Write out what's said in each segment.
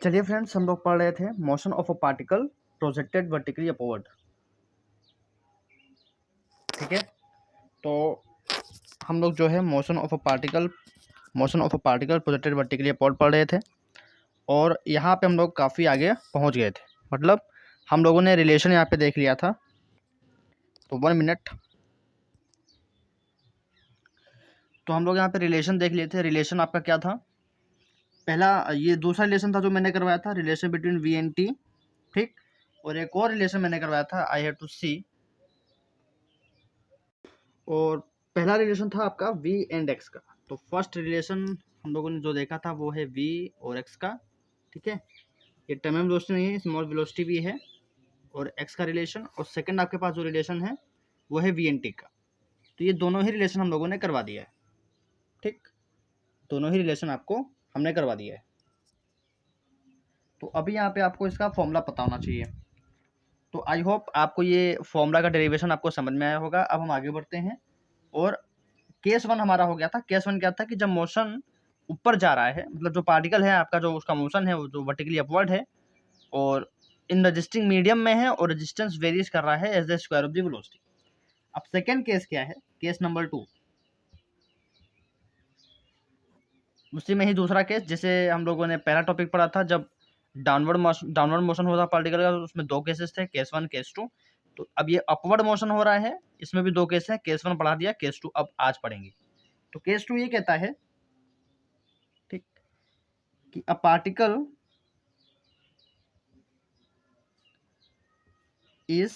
चलिए फ्रेंड्स, हम लोग पढ़ रहे थे motion of a particle projected vertically upward. ठीक है, तो हम लोग जो है motion of a particle projected vertically upward पढ़ रहे थे और यहाँ पे हम लोग काफ़ी आगे पहुँच गए थे। मतलब हम लोगों ने रिलेशन यहाँ पे देख लिया था। तो 1 मिनट, तो हम लोग यहाँ पे रिलेशन देख लिए थे। रिलेशन आपका क्या था? पहला ये दूसरा रिलेशन था जो मैंने करवाया था, relation between V and T. ठीक, और एक और रिलेशन मैंने करवाया था, आई हैव टू सी। और पहला रिलेशन था आपका v एंड x का। तो फर्स्ट रिलेशन हम लोगों ने जो देखा था वो है v और x का। ठीक है, ये टर्मिनल वेलोसिटी नहीं है, स्मॉल वेलोसिटी भी है और x का रिलेशन। और सेकंड आपके पास जो रिलेशन है वो है v एंड t का। तो ये दोनों ही रिलेशन हम लोगों ने करवा दिया है। ठीक, दोनों ही रिलेशन आपको हमने करवा दिया है। तो अभी यहाँ पे आपको इसका फॉर्मूला पता होना चाहिए। तो आई होप आपको ये फॉर्मूला का डेरिवेशन आपको समझ में आया होगा। अब हम आगे बढ़ते हैं। और केस 1 हमारा हो गया था। केस 1 क्या था कि जब मोशन ऊपर जा रहा है, मतलब जो पार्टिकल है आपका, जो उसका मोशन है वो जो वर्टिकली अपवर्ड है और इन रजिस्टिंग मीडियम में है और रेजिस्टेंस वेरीज कर रहा है as the square of the velocity. अब सेकंड केस क्या है? केस नंबर 2, उसी में ही दूसरा केस। जैसे हम लोगों ने पहला टॉपिक पढ़ा था, जब डाउनवर्ड मोशन होता पार्टिकल का, उसमें 2 केसेस थे, केस 1 केस 2। तो अब ये अपवर्ड मोशन हो रहा है, इसमें भी 2 केस है। केस 1 पढ़ा दिया, केस 2 अब आज पढ़ेंगे। तो केस 2 ये कहता है, ठीक, कि a particle is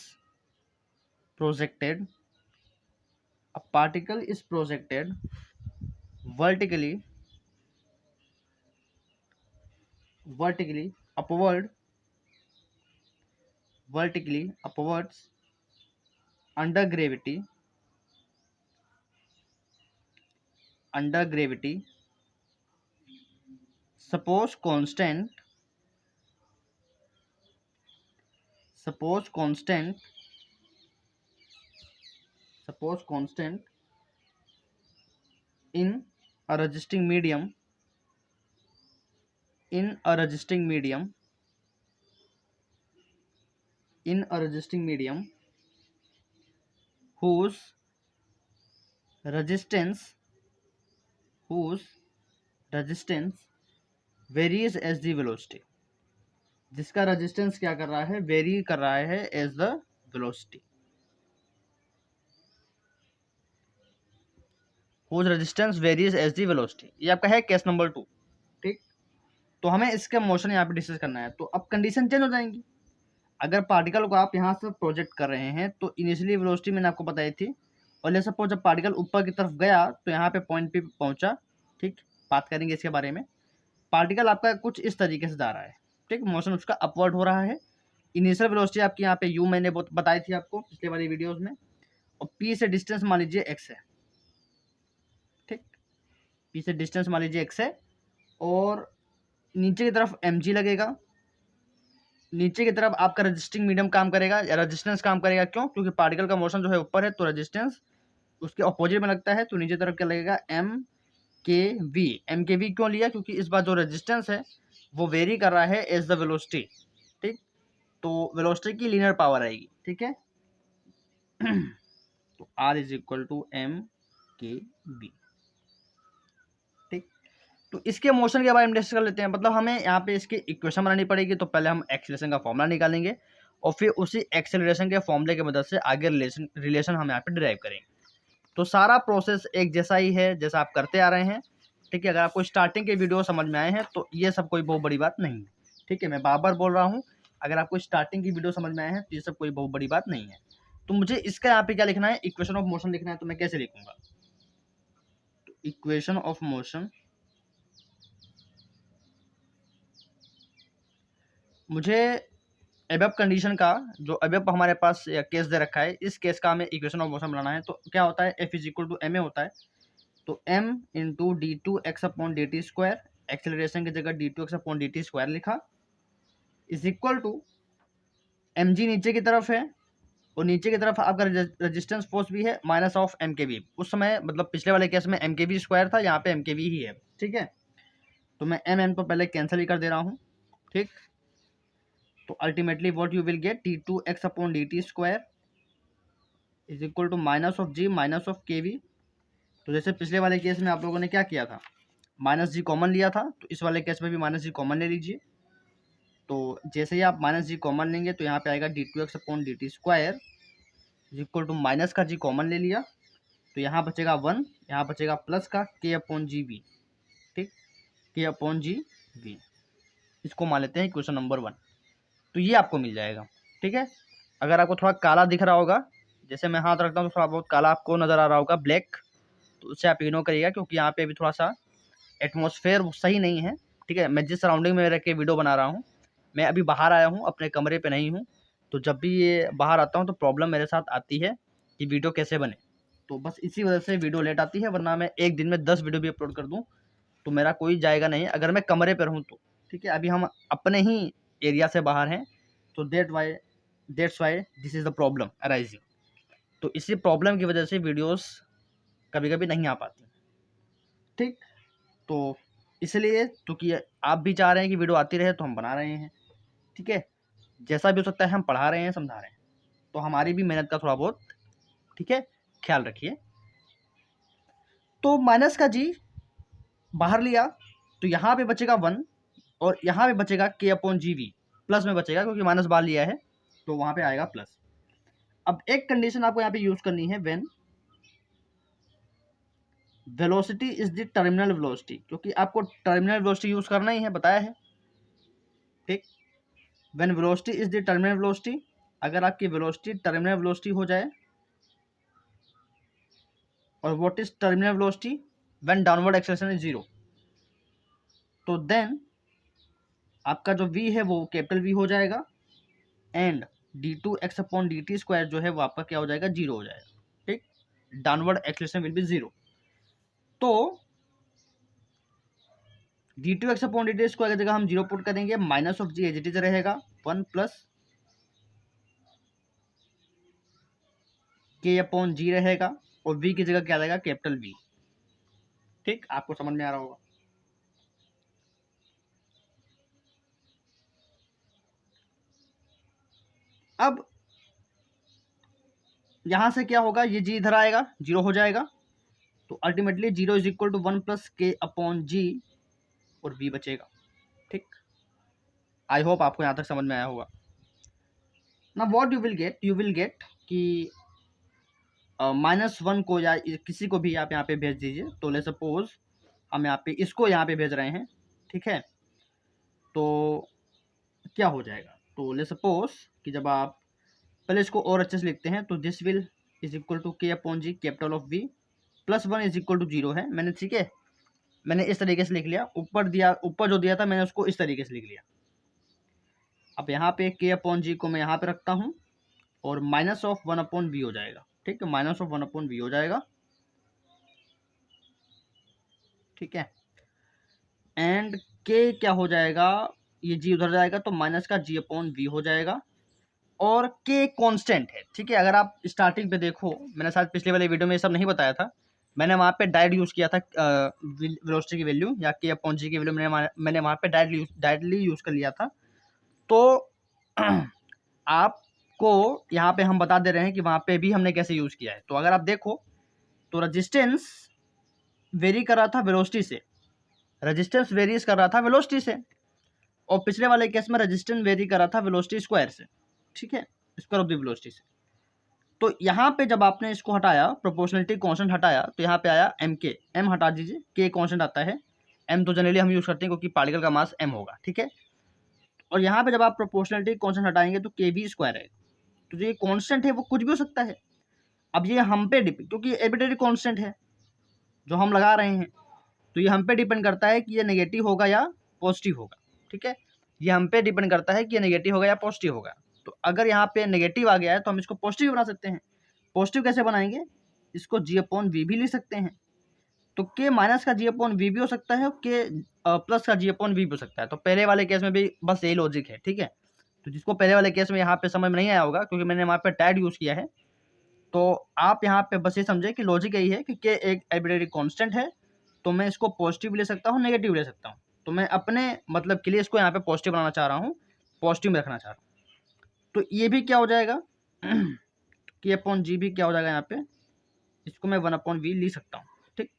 projected vertically upward vertically upwards under gravity suppose constant in a resisting medium whose resistance varies as the velocity, जिसका रेजिस्टेंस क्या कर रहा है? वेरी कर रहा है as the velocity. whose resistance varies as the velocity, ये आपका है केस नंबर 2। ठीक, तो हमें इसका मोशन यहाँ पे डिस्कस करना है। तो अब कंडीशन चेंज हो जाएंगी। अगर पार्टिकल को आप यहाँ से प्रोजेक्ट कर रहे हैं तो इनिशियली वेलोसिटी मैंने आपको बताई थी, और ले सपोज जब पार्टिकल ऊपर की तरफ गया तो यहाँ पे पॉइंट पे पहुंचा। ठीक, बात करेंगे इसके बारे में। पार्टिकल आपका कुछ इस तरीके से जा रहा है। ठीक, मोशन उसका अपवर्ड हो रहा है। इनिशियल वेलोसिटी आपकी यहाँ पे u मैंने बताई थी आपको पिछले वाली वीडियोज में, और p से डिस्टेंस मान लीजिए x है। ठीक, p से डिस्टेंस मान लीजिए x है, और नीचे की तरफ mg लगेगा। नीचे की तरफ आपका रेजिस्टिंग मीडियम काम करेगा या रेजिस्टेंस काम करेगा। क्यों? क्योंकि पार्टिकल का मोशन जो है ऊपर है, तो रेजिस्टेंस उसके अपोजिट में लगता है। तो नीचे तरफ क्या लगेगा? एम के वी क्यों लिया? क्योंकि इस बार जो रेजिस्टेंस है वो वेरी कर रहा है एज द वेलोसिटी। ठीक, तो वेलोसिटी की लीनियर पावर आएगी। ठीक है, तो R is equal to M/v। ठीक, तो इसके मोशन के बारे में डिस्कस कर लेते हैं। मतलब हमें यहाँ पे इसकी इक्वेशन बनानी पड़ेगी। तो पहले हम एक्सेलरेशन का फॉर्मूला निकालेंगे और फिर उसी एक्सेलरेशन के फॉर्मूले की मदद से आगे रिलेशन हम यहाँ पे डिराइव करेंगे। तो सारा प्रोसेस एक जैसा ही है जैसा आप करते आ रहे हैं। ठीक है, अगर आपको स्टार्टिंग के वीडियो समझ में आए हैं तो ये सब कोई बहुत बड़ी बात नहीं है। ठीक है, मैं बार बार बोल रहा हूँ, अगर आपको स्टार्टिंग की वीडियो समझ में आए हैं तो ये सब कोई बहुत बड़ी बात नहीं है। तो मुझे इसका यहाँ पे क्या लिखना है? इक्वेशन ऑफ मोशन लिखना है। तो मैं कैसे लिखूंगा? तो इक्वेशन ऑफ मोशन, मुझे एबव कंडीशन का, जो एबव हमारे पास केस दे रखा है, इस केस का हमें इक्वेशन ऑफ मोशन बनाना है। तो क्या होता है? F is equal to ma होता है। तो m इंटू d2x/dt², एक्सेलरेशन की जगह d2x/dt² लिखा, इज इक्वल टू mg नीचे की तरफ है और नीचे की तरफ आपका रेजिस्टेंस फोर्स भी है माइनस ऑफ mkv। उस समय मतलब पिछले वाले केस में mkv² था, यहाँ पे mkv ही है। ठीक है, तो मैं m तो पहले कैंसिल ही कर दे रहा हूँ। ठीक। तो ultimately what you will get, T2x upon dt square is equal to minus of G minus of K V. तो जैसे पिछले वाले केस में आप लोगों ने क्या किया था, माइनस जी कॉमन लिया था, तो इस वाले केस में भी माइनस जी कॉमन ले लीजिए। तो जैसे ही आप माइनस जी कॉमन लेंगे तो यहाँ पे आएगा D2x upon dt square is equal to minus का जी कॉमन ले लिया, तो यहाँ बचेगा 1, यहाँ बचेगा प्लस का k अपॉन जी वी। ठीक, k अपॉन जी वी, इसको मान लेते हैं क्वेश्चन नंबर 1। तो ये आपको मिल जाएगा। ठीक है, अगर आपको थोड़ा काला दिख रहा होगा, जैसे मैं हाथ रखता हूँ तो थोड़ा बहुत काला आपको नज़र आ रहा होगा, ब्लैक, तो उससे आप इग्नोर करिएगा, क्योंकि यहाँ पे अभी थोड़ा सा एटमॉस्फेयर सही नहीं है। ठीक है, मैं जिस सराउंडिंग में रह के वीडियो बना रहा हूँ, मैं अभी बाहर आया हूँ, अपने कमरे पे नहीं हूँ, तो जब भी ये बाहर आता हूँ तो प्रॉब्लम मेरे साथ आती है कि वीडियो कैसे बने। तो बस इसी वजह से वीडियो लेट आती है, वरना मैं एक दिन में 10 वीडियो भी अपलोड कर दूँ तो मेरा कोई जाएगा नहीं, अगर मैं कमरे पर हूँ तो। ठीक है, अभी हम अपने ही एरिया से बाहर हैं, तो that's why this is the problem arising. तो इसी प्रॉब्लम की वजह से वीडियोस कभी कभी नहीं आ पाती। ठीक, तो इसलिए क्योंकि आप भी चाह रहे हैं कि वीडियो आती रहे तो हम बना रहे हैं। ठीक है, जैसा भी हो सकता है हम पढ़ा रहे हैं, समझा रहे हैं, तो हमारी भी मेहनत का थोड़ा बहुत, ठीक है, ख्याल रखिए। तो माइनस का जी बाहर लिया तो यहाँ पे बचेगा 1 और यहाँ पे बचेगा k upon G V, plus में बचेगा क्योंकि माइनस बाहर लिया है, तो वहाँ पे आएगा प्लस। अब एक कंडीशन आपको यहाँ पे यूज करनी है, when velocity is the terminal velocity, क्योंकि आपको टर्मिनल वेलोसिटी यूज करना ही है, बताया है। ठीक, when velocity is the terminal velocity, अगर आपकी वेलोसिटी टर्मिनल वेलोसिटी हो जाए, और what is terminal velocity, when downward acceleration is 0, तो देन आपका जो v है वो कैपिटल V हो जाएगा, and d2x upon dt square जो है वो आपका क्या हो जाएगा, 0 हो जाएगा। ठीक, डाउनवर्ड एक्सेलरेशन विल बी 0। तो d2x अपॉन dt स्क्वायर की जगह हम 0 पुट करेंगे, minus of G as it is रहेगा 1 प्लस k अपॉन जी रहेगा, और v की जगह क्या रहेगा, कैपिटल V। ठीक, आपको समझ में आ रहा होगा। अब यहां से क्या होगा, ये जी इधर आएगा, 0 हो जाएगा, तो ultimately 0 is equal to 1 plus k upon G, और v बचेगा। ठीक, आई होप आपको यहाँ तक समझ में आया होगा ना। व्हाट यू विल गेट कि -1 को या किसी को भी आप यहाँ पे भेज दीजिए, तो ले सपोज हम यहाँ पे इसको यहाँ पे भेज रहे हैं। ठीक है, तो क्या हो जाएगा, तो ले सपोज कि जब आप पहले इसको और अच्छे से लिखते हैं, तो this will is equal to k upon G capital of V plus 1 is equal to 0 है मैंने। ठीक है, मैंने इस तरीके से लिख लिया, ऊपर जो दिया था मैंने उसको इस तरीके से लिख लिया। अब यहाँ पे k अपॉन जी को मैं यहाँ पे रखता हूँ, और माइनस ऑफ 1 अपॉन वी हो जाएगा। ठीक है, माइनस ऑफ 1 अपॉन वी हो जाएगा। ठीक है, एंड k क्या हो जाएगा, ये g उधर जाएगा तो माइनस का g अपॉन वी हो जाएगा, और k कांस्टेंट है। ठीक है, अगर आप स्टार्टिंग पे देखो, मैंने शायद पिछले वाले वीडियो में ये सब नहीं बताया था, मैंने वहाँ पे डायरेक्ट यूज़ किया था वेलोसिटी की वैल्यू या k अपॉन जी की वैल्यू, मैंने वहाँ पे डायरेक्टली यूज़ कर लिया था। तो आपको यहाँ पे हम बता दे रहे हैं कि वहाँ पे भी हमने कैसे यूज़ किया है। तो अगर आप देखो तो रेजिस्टेंस वेरी कर रहा था वेलोसिटी से, रेजिस्टेंस वेरीज कर रहा था वेलोसिटी से, और पिछले वाले केस में रेजिस्टेंस वेरी कर रहा था वेलोसिटी स्क्वायर से। ठीक है, स्क्वायर ऑफ द वेलोसिटी से। तो यहाँ पे जब आपने इसको हटाया, प्रोपोर्शनलिटी कांस्टेंट हटाया, तो यहाँ पे आया एम के, एम हटा दीजिए, के कांस्टेंट आता है, एम तो जनरली हम यूज़ करते हैं क्योंकि पार्टिकल का मास एम होगा। ठीक है, और यहाँ पे जब आप प्रोपोर्शनलिटी कांस्टेंट हटाएंगे तो के वी स्क्वायर है, तो जो ये कांस्टेंट है वो कुछ भी हो सकता है। अब ये हम पे क्योंकि एर्बिट्रेरी कांस्टेंट है जो हम लगा रहे हैं, तो ये हम पे डिपेंड करता है कि ये नेगेटिव होगा या पॉजिटिव होगा। ठीक है, ये हम पे डिपेंड करता है कि ये नेगेटिव होगा या पॉजिटिव होगा। तो अगर यहाँ पे नेगेटिव आ गया है तो हम इसको पॉजिटिव बना सकते हैं। पॉजिटिव कैसे बनाएंगे, इसको जी अपॉन वी भी लिख सकते हैं, तो के माइनस का जी अपॉन वी भी हो सकता है, के प्लस का जी अपॉन वी भी हो सकता है। तो पहले वाले केस में भी बस यही लॉजिक है। ठीक है, तो जिसको पहले वाले केस में यहाँ पे समझ में नहीं आया होगा क्योंकि मैंने वहाँ पे टैड यूज़ किया है, तो आप यहाँ पे बस ये समझे कि लॉजिक यही है कि के एक आर्बिट्रेरी कांस्टेंट है, तो मैं इसको पॉजिटिव ले सकता हूँ, नेगेटिव ले सकता हूँ। तो मैं अपने मतलब के लिए इसको यहाँ पे पॉजिटिव बनाना चाह रहा हूँ, पॉजिटिव में रखना चाह रहा हूँ। तो ये भी क्या हो जाएगा के अपॉन जी भी क्या हो जाएगा यहाँ पे, इसको मैं 1/v लिख सकता हूँ, ठीक।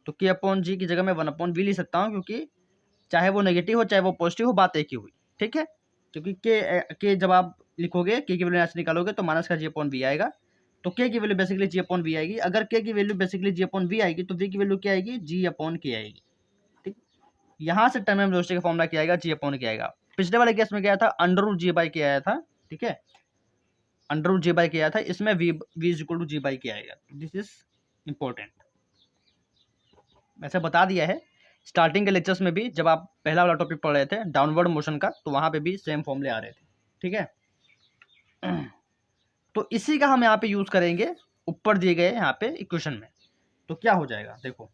तो के अपॉन जी की जगह मैं 1/v लिख सकता हूँ, क्योंकि चाहे वो नेगेटिव हो चाहे वो पॉजिटिव हो, बात एक ही हुई, ठीक है। क्योंकि के जब आप लिखोगे के की वैल्यू यहाँ से निकालोगे तो माइनस का g/v आएगा, तो के की वैल्यू बेसिकली g/v आएगी। अगर के की वैल्यू बेसिकली g/v आएगी तो v की वैल्यू क्या आएगी, g/k आएगी, ठीक। यहाँ से टर्म वेलोसिटी का फॉर्मूला क्या आएगा, g/k आएगा। पिछले वाले केस में क्या था, √g/k आया था, ठीक है, √g/k आया था, इसमें v = g/k आएगा। दिस इज इंपॉर्टेंट, वैसे बता दिया है स्टार्टिंग के लेक्चर्स में भी, जब आप पहला वाला टॉपिक पढ़ रहे थे डाउनवर्ड मोशन का, तो वहां पे भी सेम फॉर्मूले आ रहे थे, ठीक है। तो इसी का हम यहाँ पे यूज करेंगे ऊपर दिए गए यहाँ पे इक्वेशन में। तो क्या हो जाएगा, देखो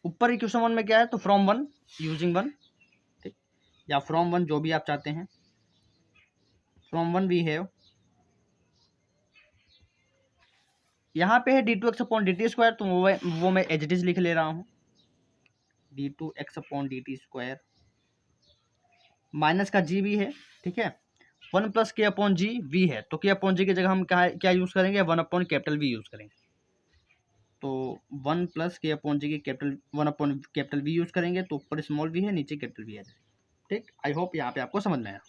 ऊपर इक्वेशन 1 में क्या है, तो फ्रॉम 1 यूजिंग 1, ठीक, या फ्रॉम 1 जो भी आप चाहते हैं। फ्रॉम 1 वी हैव, यहाँ पे है d2x/dt², तो वो मैं एज इट इज लिख ले रहा हूँ, d2x/dt², माइनस का जी भी है, ठीक है, 1 + k/g v है, तो k/g की जगह हम क्या यूज करेंगे, 1/V यूज करेंगे। तो 1 + k/g की 1/V यूज करेंगे, तो ऊपर स्मॉल v है, नीचे कैपिटल V है, ठीक। आई होप यहाँ पे आपको समझ में आया।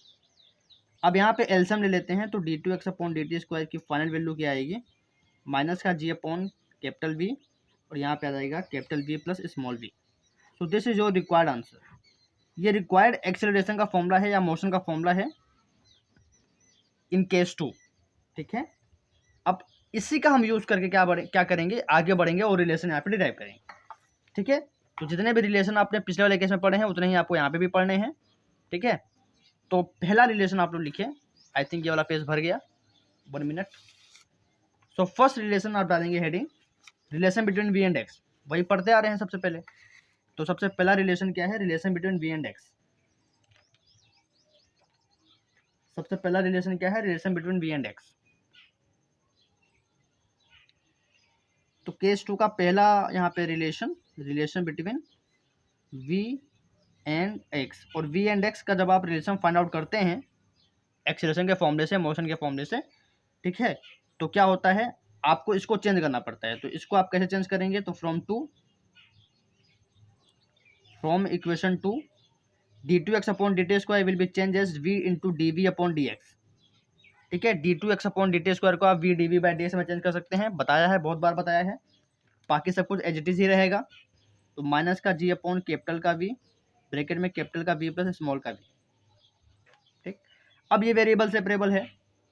अब यहाँ पे एलसीएम ले लेते हैं, तो d2x/dt² की फाइनल वैल्यू क्या आएगी, माइनस का g/V, और यहाँ पे आ जाएगा V + small v। So this is your required answer. ये रिक्वायर्ड एक्सेलरेशन का फॉर्मूला है या मोशन का फॉर्मूला है इन केस 2, ठीक है। अब इसी का हम यूज करके क्या करेंगे, आगे बढ़ेंगे और रिलेशन यहाँ पे डिराइव करेंगे, ठीक है। तो जितने भी रिलेशन आपने पिछले वाले केस में पढ़े हैं उतने ही आपको यहाँ पे भी पढ़ने हैं, ठीक है। तो पहला रिलेशन आप लोग लिखे, आई थिंक ये वाला पेज भर गया, 1 मिनट। सो फर्स्ट रिलेशन आप डालेंगे heading relation between V and X, वही पढ़ते आ रहे हैं सबसे पहले। तो सबसे पहला रिलेशन क्या है, relation between V and X. सबसे पहला रिलेशन क्या है, relation between V and X. तो केस 2 का पहला यहाँ पे relation between V and X, और वी एंड एक्स का जब आप रिलेशन फाइंड आउट करते हैं एक्सेलरेशन के फॉर्मूले से, मोशन के फॉर्मूले से, ठीक है, तो क्या होता है, आपको इसको चेंज करना पड़ता है। तो इसको आप कैसे चेंज करेंगे, तो from equation 2 d2x/dt² will be change as v × dv/dx, ठीक है। d2x/dt² को आप v dv/dx में चेंज कर सकते हैं, बताया है, बहुत बार बताया है। बाकी सब कुछ एज इट इज ही रहेगा। तो माइनस का g/V, ब्रैकेट में कैपिटल का V + स्मॉल का v, ठीक। अब ये वेरिएबल सेपरेबल है,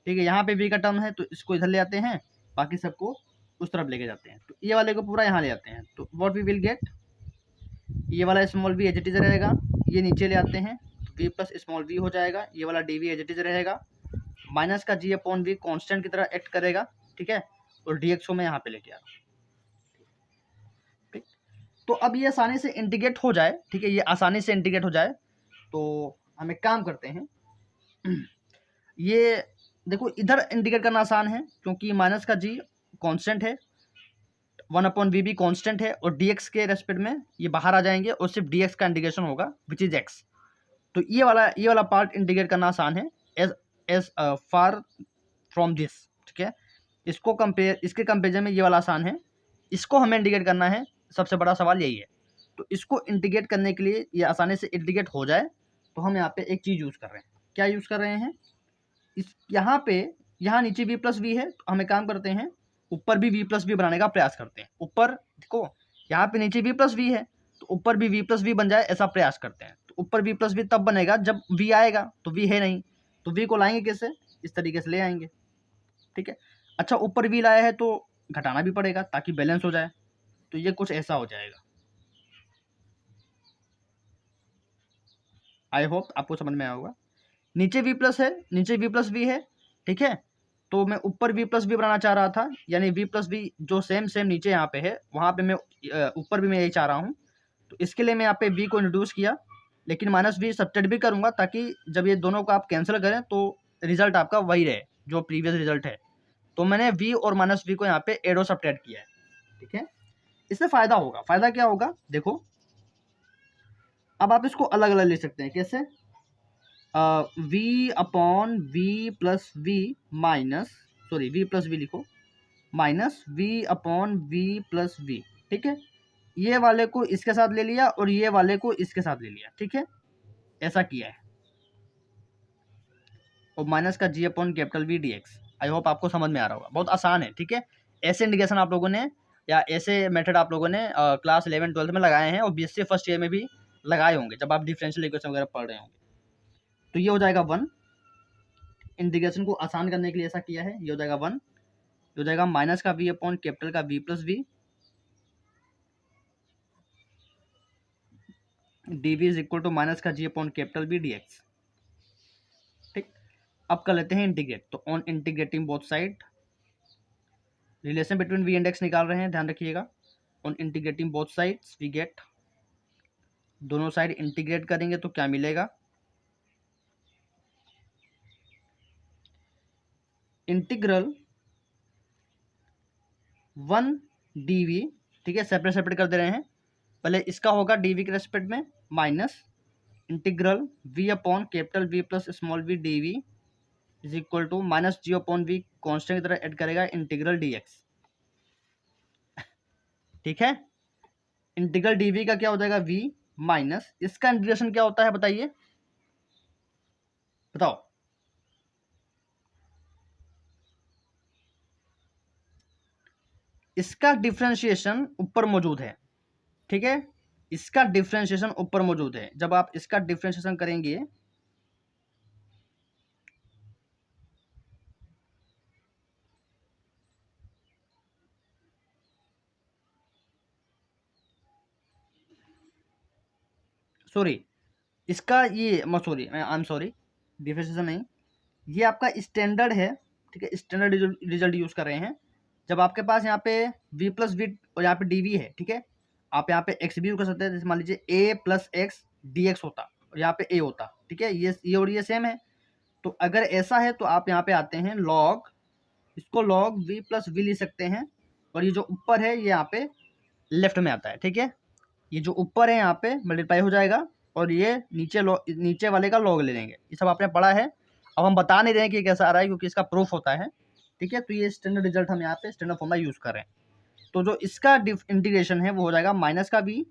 ठीक है, यहाँ पे v का टर्म है तो इसको इधर ले आते हैं, बाकी सबको उस तरफ लेके जाते हैं, तो ये वाले को पूरा यहाँ ले आते हैं। तो व्हाट वी विल गेट, ये वाला small v as it is रहेगा, ये नीचे ले आते हैं, v + स्मॉल v हो जाएगा, ये वाला dv एज इट इज रहेगा, माइनस का g/v कांस्टेंट की तरह एक्ट करेगा, ठीक है, और dx को मैं यहाँ पे लेके आ रहा हूँ, ठीक। तो अब ये आसानी से इंटीग्रेट हो जाए, ठीक है, ये आसानी से इंटीग्रेट हो जाए, तो हम एक काम करते हैं, ये देखो इधर इंटीग्रेट करना आसान है, क्योंकि माइनस का g कांस्टेंट है, 1/v भी कांस्टेंट है, और dx के रेस्पेक्ट में ये बाहर आ जाएंगे और सिर्फ dx का इंटीग्रेशन होगा विच इज x। तो ये वाला पार्ट इंटीग्रेट करना आसान है, एज फार फ्रॉम दिस, ठीक है। इसके कंपेरिजन में ये वाला आसान है, इसको हमें इंटीग्रेट करना है, सबसे बड़ा सवाल यही है। तो इसको इंटीग्रेट करने के लिए, ये आसानी से इंटीग्रेट हो जाए, तो हम यहाँ पे एक चीज़ यूज़ कर रहे हैं। क्या यूज़ कर रहे हैं, यहाँ नीचे v + v है, तो हम एक काम करते हैं, ऊपर भी v + v बनाने का प्रयास करते हैं। ऊपर देखो यहाँ पे नीचे v + v है, तो ऊपर भी v + v बन जाए ऐसा प्रयास करते हैं। तो ऊपर v + v तब बनेगा जब v आएगा, तो v है नहीं, तो v को लाएंगे कैसे, इस तरीके से ले आएंगे, ठीक है। अच्छा ऊपर v लाया है तो घटाना भी पड़ेगा ताकि बैलेंस हो जाए, तो ये कुछ ऐसा हो जाएगा। आई होप आपको समझ में आया होगा। नीचे v+ है, नीचे v + v है, ठीक है। तो मैं ऊपर v + v बनाना चाह रहा था, यानी v + v जो सेम नीचे यहाँ पे है, वहाँ पे मैं ऊपर भी मैं यही चाह रहा हूँ। तो इसके लिए मैं यहाँ पे v को इंट्रोड्यूस किया, लेकिन -v सब्ट्रैक्ट भी करूँगा, ताकि जब ये दोनों को आप कैंसिल करें तो रिजल्ट आपका वही रहे जो प्रीवियस रिजल्ट है। तो मैंने v और -v को यहाँ पे एड और सब्ट्रैक्ट किया है, ठीक है। इससे फायदा होगा। फायदा क्या होगा देखो, अब आप इसको अलग अलग लिख सकते हैं। कैसे? V upon V plus V minus, sorry V plus V लिखो, minus V upon V plus V. ठीक है, ये वाले को इसके साथ ले लिया और ये वाले को इसके साथ ले लिया। ठीक है, ऐसा किया है। और माइनस का G upon capital V D X. I hope आपको समझ में आ रहा होगा, बहुत आसान है। ठीक है, ऐसे इंडिकेशन आप लोगों ने या ऐसे मेथड आप लोगों ने क्लास 11-12 में लगाए हैं और बीएससी फर्स्ट ईयर में भी लगाए होंगे जब आप डिफरेंशियल इक्वेशन वगैरह पढ़ रहे होंगे। तो ये हो जाएगा 1, इंटीग्रेशन को आसान करने के लिए ऐसा किया है। ये हो जाएगा 1, ये हो जाएगा माइनस का वी अपॉन कैपिटल का V plus V, D V is equal to minus का G upon capital V D X. ठीक, अब कर लेते हैं इंटीग्रेट। तो on integrating both side, relation between V and X निकाल रहे हैं, ध्यान रखिएगा। On integrating both sides V get, दोनों साइड इंटीग्रेट करेंगे तो क्या मिलेगा, इंटीग्रल 1 dv। ठीक है, सेपरेट सेपरेट कर दे रहे हैं। पहले इसका होगा dv के रेस्पेक्ट में, minus integral v upon capital v plus small v dv is equal to minus G upon v constant की तरह ऐड करेगा इंटीग्रल dx। ठीक है, इंटीग्रल dv का क्या हो जाएगा v माइनस, इसका इंटीग्रेशन क्या होता है बताइए, बताओ। इसका डिफरेंशिएशन ऊपर मौजूद है। ठीक है, इसका डिफरेंशिएशन ऊपर मौजूद है। जब आप इसका डिफरेंशिएशन करेंगे, सॉरी इसका ये sorry I am sorry, differentiation नहीं, ये आपका स्टैंडर्ड है। ठीक है, स्टैंडर्ड रिजल्ट यूज कर रहे हैं। जब आपके पास यहाँ पे v प्लस वी और यहाँ पे dv है, ठीक है, आप यहाँ पे x भी यूज कर सकते हैं। जैसे मान लीजिए a plus x D x होता और यहाँ पे a होता। ठीक है, ये और ये सेम है। तो अगर ऐसा है तो आप यहाँ पे आते हैं log, इसको log v प्लस वी लिख सकते हैं। और ये जो ऊपर है ये यहाँ पे लेफ्ट में आता है। ठीक है, ये जो ऊपर है यहाँ पे मल्टीप्लाई हो जाएगा और ये नीचे वाले का लॉग ले लेंगे। ये सब आपने पढ़ा है। अब हम बता नहीं रहे हैं कि कैसा आ रहा है क्योंकि इसका प्रूफ होता है। ठीक है, तो ये स्टैंडर्ड रिजल्ट हम यहाँ पे स्टैंडर्ड फॉर्मूला यूज कर रहे हैं। तो जो इसका इंटीग्रेशन है वो हो जाएगा माइनस का वी,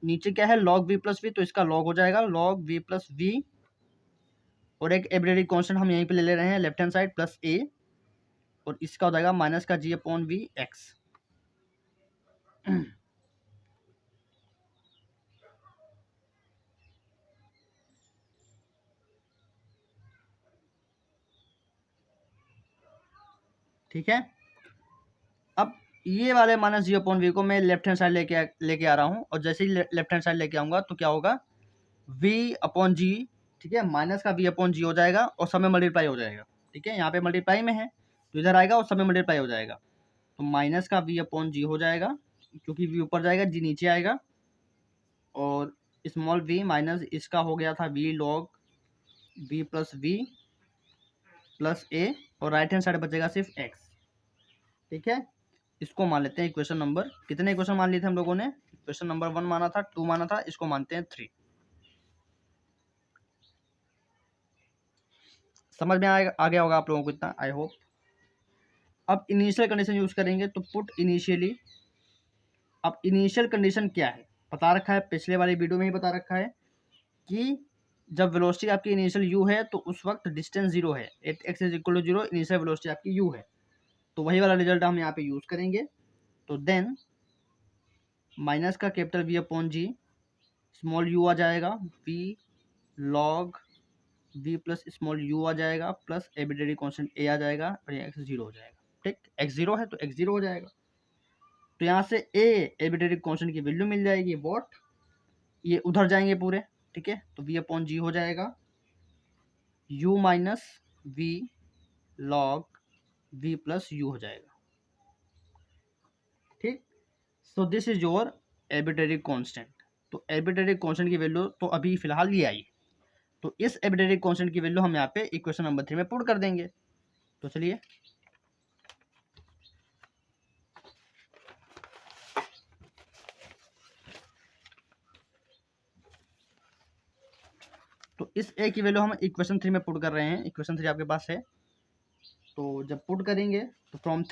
नीचे क्या है लॉग वी प्लस वी, तो इसका लॉग हो जाएगा लॉग वी प्लस वी, और एक एब्रेडी कॉन्स्टेंट हम यहीं पे ले रहे हैं लेफ्ट हैंड साइड प्लस ए, और इसका हो जाएगा माइनस का जी अपॉन वी एक्स। ठीक है, अब ये वाले माइनस जी अपॉन वी को मैं लेफ्ट हैंड साइड लेके आ रहा हूँ, और जैसे ही लेफ्ट हैंड साइड लेके आऊंगा तो क्या होगा, वी अपॉन जी। ठीक है, माइनस का वी अपॉन जी हो जाएगा और सब में मल्टीप्लाई हो जाएगा। ठीक है, यहाँ पे मल्टीप्लाई में है तो इधर आएगा और सब में मल्टीप्लाई हो जाएगा। तो माइनस का वी अपॉन जी हो जाएगा, क्योंकि वी ऊपर जाएगा जी नीचे आएगा, और स्मॉल वी माइनस इसका हो गया था वी लॉग वी प्लस ए, और राइट हैंड साइड बचेगा सिर्फ एक्स। ठीक है, इसको मान लेते हैं इक्वेशन नंबर, कितने इक्वेशन मान लिए थे हम लोगों ने, इक्वेशन नंबर 1 माना था, 2 माना था, इसको मानते हैं 3। समझ में आ गया होगा आप लोगों को इतना, आई होप। अब इनिशियल कंडीशन यूज करेंगे तो पुट इनिशियली। अब इनिशियल कंडीशन क्या है बता रखा है, पिछले वाले वीडियो में ही बता रखा है कि जब वेलोसिटी आपकी इनिशियल यू है तो उस वक्त डिस्टेंस 0 है, at X is equal to 0, initial velocity आपकी यू है। तो वही वाला रिजल्ट हम यहाँ पे यूज करेंगे। तो देन माइनस का capital V upon G, small U आ जाएगा, V log V plus small U आ जाएगा, प्लस एबिलिटी कॉन्स्टेंट ए आ जाएगा, और ये एक्स 0 हो जाएगा। ठीक, एक्स 0 है तो एक्स 0 हो जाएगा। तो यहाँ से ए एबिलिटी कॉन्स्टेंट की वैल्यू मिल जाएगी वॉट, ये उधर जाएंगे पूरे। ठीक है, तो वी अपॉन जी हो जाएगा u minus V log V plus U हो जाएगा। ठीक, so this is your ability constant. तो एबिलिटी कांस्टेंट की वैल्यू तो अभी फिलहाल ये आई, तो इस एबिलिटी कांस्टेंट की वैल्यू हम यहाँ पे इक्वेशन नंबर 3 में पुट कर देंगे। तो चलिए तो इस ए की वैल्यू हम इक्वेशन 3 में पुट कर रहे हैं। इक्वेशन 3 आपके पास है, तो जब पुट करेंगे तो फ्रॉम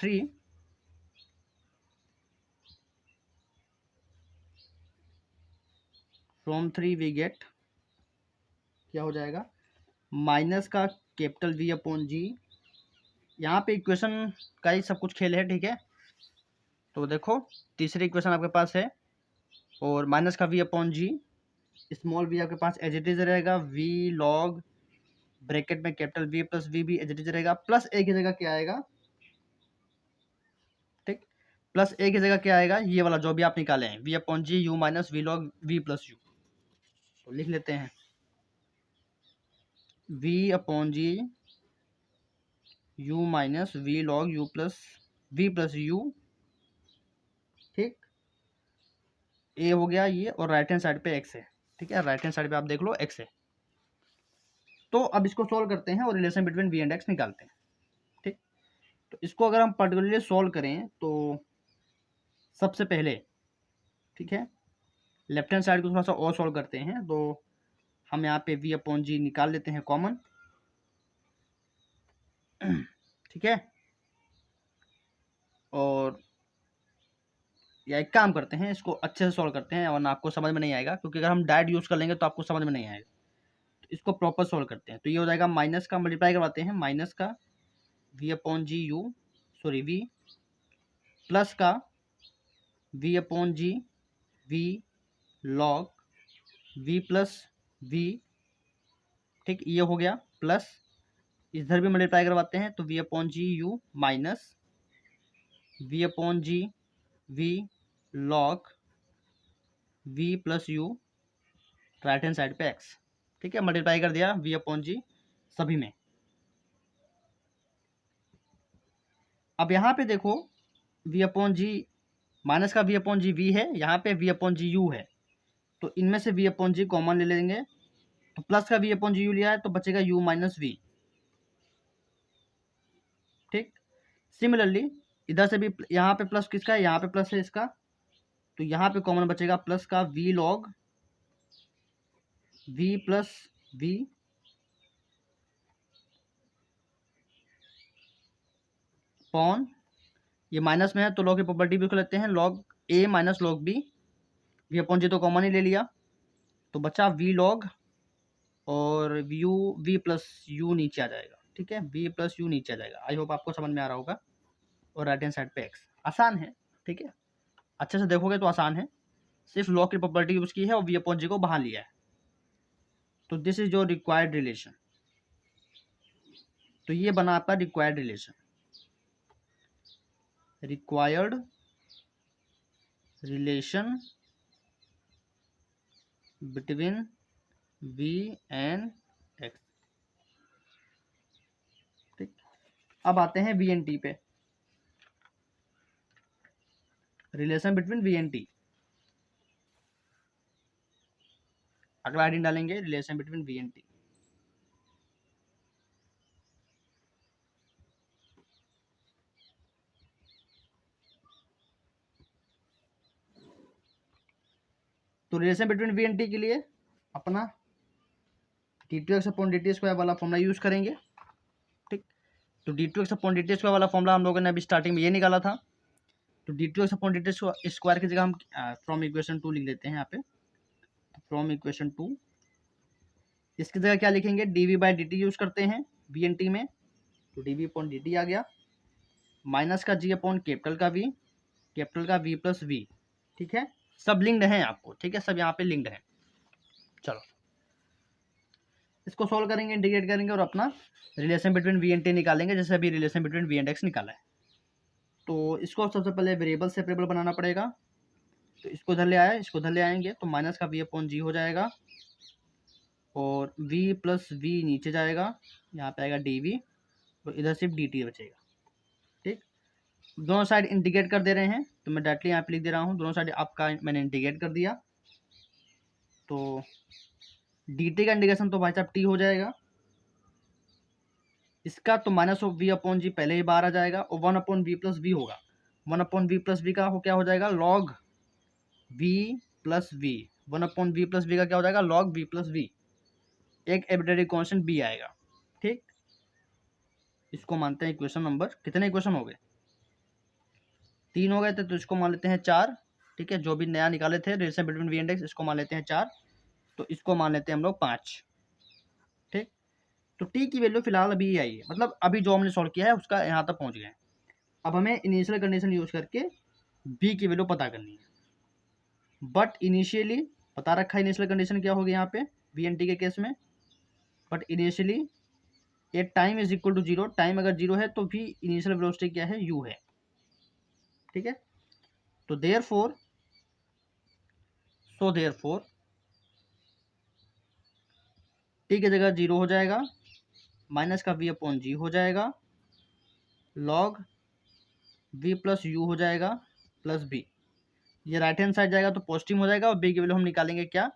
थ्री वी गेट क्या हो जाएगा, माइनस का कैपिटल वी अपॉन जी। यहाँ पे इक्वेशन का ही सब कुछ खेल है, ठीक है। तो देखो तीसरी इक्वेशन आपके पास है, और माइनस का V upon G, small V आपके पास एज इट इज रहेगा, वी लॉग ब्रैकेट में कैपिटल वी प्लस वी भी एज इट इज रहेगा, प्लस ए की जगह क्या आएगा, ठीक, प्लस ए की जगह क्या आएगा, ये वाला जो भी आप निकाले हैं, V upon G U minus V log V plus U. तो लिख लेते हैं V upon G U minus V log U plus V plus U, ठीक। ए हो गया ये, और राइट हैंड साइड पे एक्स है, ठीक है। राइट हैंड साइड पे आप देख लो एक्स है। तो अब इसको सॉल्व करते हैं और relation between V and X निकालते हैं, ठीक। तो इसको अगर हम पर्टिकुलरली सॉल्व करें तो सबसे पहले, ठीक है, लेफ्ट हैंड साइड को थोड़ा सा और सॉल्व करते हैं। तो हम यहाँ पे वी अपॉन जी निकाल लेते हैं कॉमन, ठीक है। और या एक काम करते हैं, इसको अच्छे से सॉल्व करते हैं, वरना आपको समझ में नहीं आएगा, क्योंकि अगर हम डायरेक्ट यूज़ कर लेंगे तो आपको समझ में नहीं आएगा। तो इसको प्रॉपर सॉल्व करते हैं। तो ये हो जाएगा माइनस का मल्टीप्लाई करवाते हैं, माइनस का V upon G U, sorry V, plus का V upon G V log V plus V, ठीक, ये हो गया, प्लस इधर भी मल्टीप्लाई करवाते हैं, तो V upon G U minus V upon G V log V plus U right hand side पे एक्स, ठीक है। मल्टीप्लाई कर दिया वी अपॉन जी सभी में। अब यहाँ पे देखो वी अपॉन जी, माइनस का वी अपॉन जी वी है, यहाँ पे वी अपॉन जी यू है, तो इनमें से वी अपॉन जी कॉमन ले लेंगे। तो प्लस का वी अपॉन जी यू लिया है, तो बचेगा यू माइनस वी, ठीक। सिमिलरली इधर से भी यहाँ पे प्लस किसका है, यहाँ पे प्लस है इसका, तो यहाँ पे कॉमन बचेगा प्लस का V log V plus V, पॉन, ये माइनस में है तो लॉग की प्रॉपर्टी भी कर लेते हैं, log A minus log B, V upon G तो कॉमन ही ले लिया, तो बचा वी लॉग और यू, वी प्लस यू नीचे आ जाएगा, ठीक है। वी प्लस यू नीचे आ जाएगा। आई होप आपको समझ में आ रहा होगा। और राइट हैंड साइड पे एक्स, आसान है, ठीक है। अच्छे से देखोगे तो आसान है, सिर्फ लॉग की प्रॉपर्टी यूज की है और वी अपॉन जी को बाहर लिया है। तो this is your required relation. तो ये बना आपका required relation, required relation between V and X, ठीक। अब आते हैं वी एंड टी पे, relation between V and T. अगला हेडिंग डालेंगे relation between V and T. तो relation between V and T के लिए अपना D two X upon D T square वाला फॉर्मूला यूज करेंगे, ठीक। तो D two X upon D T square वाला फॉर्मूला हम लोगों ने अभी स्टार्टिंग में ये निकाला था। तो D two X upon D T square की जगह हम फ्रॉम इक्वेशन 2 लिख लेते हैं यहाँ पे, फ्रॉम इक्वेशन 2। इसकी जगह क्या लिखेंगे, D V by D T use करते हैं वी एन टी में, तो D V upon D T आ गया, माइनस का जी अपॉन कैपिटल का वी प्लस वी, ठीक है। सब लिंक्ड हैं आपको, ठीक है, सब यहाँ पे लिंक्ड हैं। चलो इसको सॉल्व करेंगे, इंटीग्रेट करेंगे और अपना relation between V and T निकालेंगे, जैसे अभी relation between V and X निकाला है। तो इसको सबसे पहले वेरिएबल सेपरेबल बनाना पड़ेगा। तो इसको इधर ले आया, इसको इधर ले आएंगे, तो माइनस का वी अपॉन जी हो जाएगा, और v प्लस वी नीचे जाएगा, यहाँ पे आएगा डी वी, और इधर सिर्फ डी टी बचेगा, ठीक। दोनों साइड इंटीग्रेट कर दे रहे हैं, तो मैं डायरेक्टली यहाँ पे लिख दे रहा हूँ, दोनों साइड आपका मैंने इंटीग्रेट कर दिया। तो डी टी का इंटीग्रेशन तो भाई साहब टी हो जाएगा, इसका तो minus of V upon G पहले ही बाहर आ जाएगा, और one upon V plus V होगा, one upon V plus V का हो क्या हो जाएगा, log V plus V, one upon V plus V का क्या हो जाएगा, लॉग वी प्लस वी, एक आर्बिट्रेरी कांस्टेंट बी आएगा। ठीक, इसको मानते हैं इक्वेशन नंबर, कितने इक्वेशन हो गए, 3 हो गए थे, तो इसको मान लेते हैं 4। ठीक है, जो भी नया निकाले थे relation between V and X, इसको मान लेते हैं 4, तो इसको मान लेते हैं हम लोग 5। ठीक, तो टी की वैल्यू फिलहाल अभी आई है, मतलब अभी जो हमने सॉल्व किया है उसका यहाँ तक पहुँच गए। अब हमें इनिशियल कंडीशन यूज करके बी की वैल्यू पता करनी है, बट इनिशियली बता रखा है इनिशियल कंडीशन क्या होगी यहाँ पे वी एंड टी के केस में, बट इनिशियली ये time is equal to 0, time अगर 0 है तो भी इनिशियल वेलोसिटी क्या है, u है। ठीक है, तो देयरफॉर टी की जगह 0 हो जाएगा, माइनस का v अपॉन जी हो जाएगा, लॉग v प्लस यू हो जाएगा, प्लस बी, ये राइट हैंड साइड जाएगा तो पॉजिटिव हो जाएगा, और b की वैल्यू हम निकालेंगे क्या,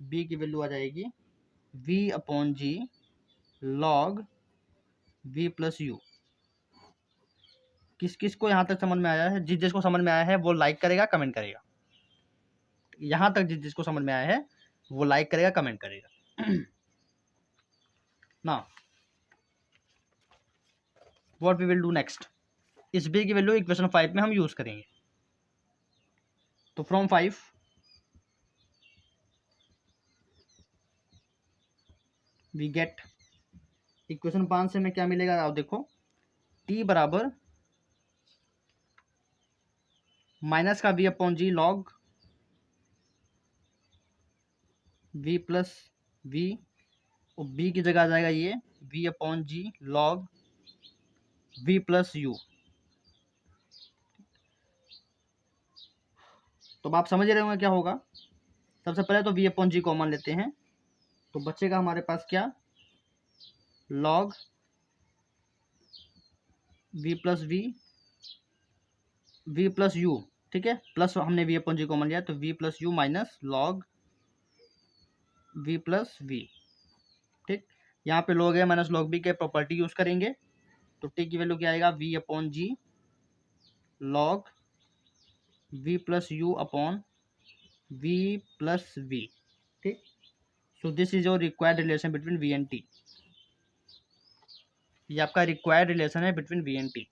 b की वैल्यू आ जाएगी v upon G log v plus U. किस किस को यहाँ तक समझ में आया है, जिस जिसको समझ में आया है वो लाइक करेगा, कमेंट करेगा। यहाँ तक जिस जिसको समझ में आया है वो लाइक करेगा, कमेंट करेगा। ना what we will do next, इस बी की वैल्यू इक्वेशन 5 में हम यूज करेंगे। तो फ्रॉम 5 वी गेट, इक्वेशन 5 से हमें क्या मिलेगा, आप देखो t बराबर माइनस का v upon G log v plus v, और b की जगह आ जाएगा ये v upon G log v plus U. तो अब आप समझ रहे होंगे क्या होगा। सबसे पहले तो v अपॉन जी कॉमन लेते हैं, तो बचेगा हमारे पास क्या, log v plus v plus U. ठीक है, प्लस हमने v अपॉन जी कॉमन लिया तो v plus U minus log v plus v। ठीक, यहाँ पे लॉग है माइनस लॉग b के प्रॉपर्टी यूज करेंगे, तो t की वैल्यू क्या आएगा, v upon G log v plus U upon v plus v। ठीक, so this is your required relation between v and t, ये आपका रिक्वायर्ड रिलेशन है बिटवीन v एंड t।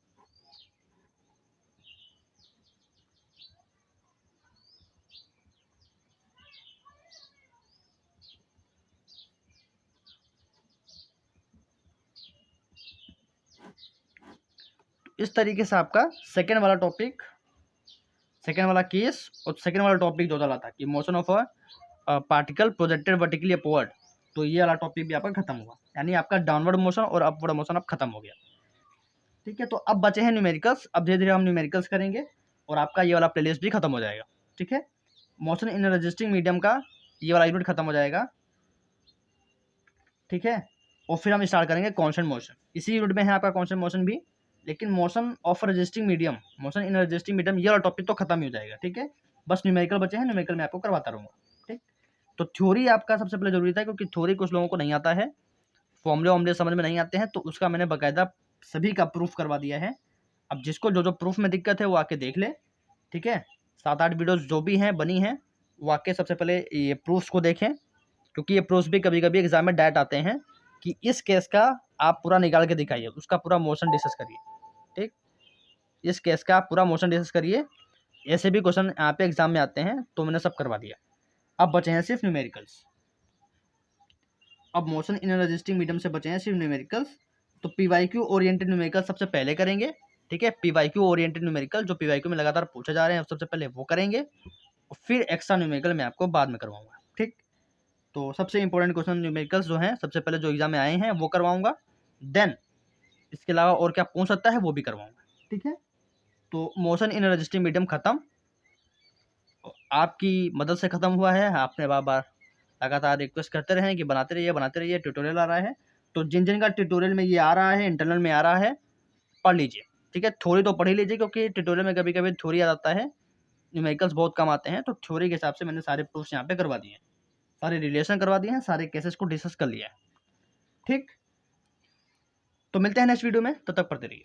इस तरीके से आपका सेकेंड वाला टॉपिक, सेकेंड वाला केस और सेकेंड वाला टॉपिक जो चला था कि motion of a particle projected vertically upward, तो ये वाला टॉपिक भी आपका खत्म हुआ, यानी आपका डाउनवर्ड मोशन और अपवर्ड मोशन अब खत्म हो गया। ठीक है, तो अब बचे हैं न्यूमेरिकल्स, अब धीरे धीरे हम न्यूमेरिकल्स करेंगे और आपका ये वाला प्लेलिस्ट भी खत्म हो जाएगा। ठीक है, मोशन इन रेजिस्टिंग मीडियम का ये वाला यूनिट खत्म हो जाएगा। ठीक है, और फिर हम स्टार्ट करेंगे कांस्टेंट मोशन, इसी यूनिट में है आपका कांस्टेंट मोशन भी, लेकिन motion of resisting medium, motion in resisting medium, ये वाला टॉपिक तो खत्म ही हो जाएगा। ठीक है, बस न्यूमेरिकल बचे हैं, न्यूमेरिकल मैं आपको करवाता रहूँगा। ठीक, तो थ्योरी आपका सबसे पहले जरूरी था, क्योंकि थ्योरी कुछ लोगों को नहीं आता है, फॉर्मूले वॉर्मूले समझ में नहीं आते हैं, तो उसका मैंने बाकायदा सभी का प्रूफ करवा दिया है। अब जिसको जो जो प्रूफ में दिक्कत है वो आके देख ले। ठीक है, 7-8 वीडियोस जो भी हैं बनी हैं, वो आके सबसे पहले ये प्रूफ्स को देखें, क्योंकि ये प्रूफ्स भी कभी कभी एग्जाम में डायरेक्ट आते हैं कि इस केस का आप पूरा निकाल के दिखाइए, उसका पूरा मोशन डिस्कस करिए। ठीक, इस केस का आप पूरा मोशन डिस्कस करिए, ऐसे भी क्वेश्चन यहाँ पे एग्जाम में आते हैं, तो मैंने सब करवा दिया। अब बचे हैं सिर्फ न्यूमेरिकल्स, अब मोशन इन रेजिस्टिंग मीडियम से बचे हैं सिर्फ न्यूमेरिकल्स। तो पीवाईक्यू ओरिएंटेड न्यूमेरिकल सबसे पहले करेंगे। ठीक है, पीवाईक्यू ओरिएंटेड न्यूमेरिकल जो पीवाईक्यू में लगातार पूछे जा रहे हैं सबसे पहले वो करेंगे, और फिर एक्स्ट्रा न्यूमेरिकल मैं आपको बाद में करवाऊंगा। ठीक, तो सबसे इंपॉर्टेंट क्वेश्चन न्यूमेरिकल्स जो हैं सबसे पहले जो एग्जाम में आए हैं वो करवाऊंगा, देन इसके अलावा और क्या पूछ सकता है वो भी करवाऊंगा। ठीक है, तो मोशन इन रेजिस्टिंग मीडियम खत्म, आपकी मदद से खत्म हुआ है, आपने बार बार लगातार रिक्वेस्ट करते रहे कि बनाते रहिए, ट्यूटोरियल आ रहा है, तो जिन जिन का ट्यूटोरियल में ये आ रहा है, इंटरनल में आ रहा है, पढ़ लीजिए। ठीक है, थ्योरी तो पढ़ ही लीजिए, क्योंकि ट्यूटोरियल में कभी कभी थ्योरी आ जाता है, न्यूमेरिकल्स बहुत कम आते हैं, तो थ्योरी के हिसाब से मैंने सारे प्रूफ्स यहाँ पे करवा दिए हैं, सारे रिलेशन करवा दिए हैं, सारे केसेस को डिस्कस कर लिया है। ठीक, तो मिलते हैं नेक्स्ट वीडियो में, तब तक पढ़ते रहिए।